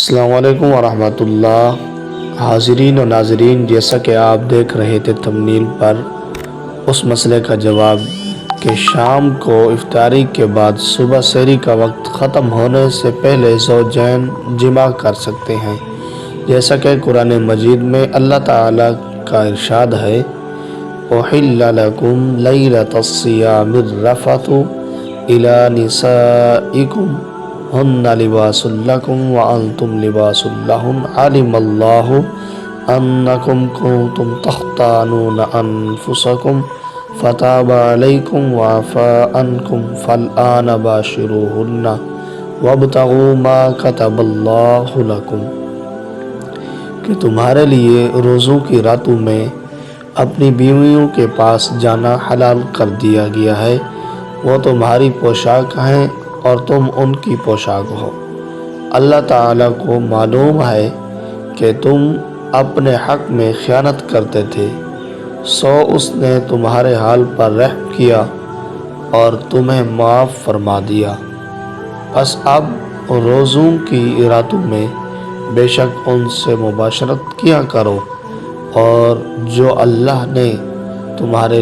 السلام علیکم ورحمۃ اللہ۔ حاضرین و ناظرین، جیسا کہ آپ دیکھ رہے تھے تھمبنیل پر، اس مسئلے کا جواب کہ شام کو افطاری کے بعد صبح سحری کا وقت ختم ہونے سے پہلے زوجین جماع کر سکتے ہیں، جیسا کہ قرآن مجید میں اللہ تعالیٰ کا ارشاد ہے: أُحِلَّ لَكُمْ لَيْلَةَ الصِّيَامِ الرَّفَثُ إِلَى نِسَائِكُمْ هن لباس لكم وأنتم لباس لهن علم الله أنكم كنتم تختانون أنفسكم فتاب عليكم وعفى عنكم فالآن باشروهن وابتغوا ما كتب الله لكم، کہ تمہارے لیے روزوں کی راتوں میں اپنی بیویوں کے پاس جانا حلال کر دیا گیا ہے، وہ تمہاری پوشاک ہیں اور تم ان کی پوشاک ہو۔ اللہ تعالیٰ کو معلوم ہے کہ تم اپنے حق میں خیانت کرتے تھے، سو اس نے تمہارے حال پر رحم کیا اور تمہیں معاف فرما دیا۔ پس اب روزوں کی راتوں میں بے شک ان سے مباشرت کیا کرو، اور جو اللہ نے تمہارے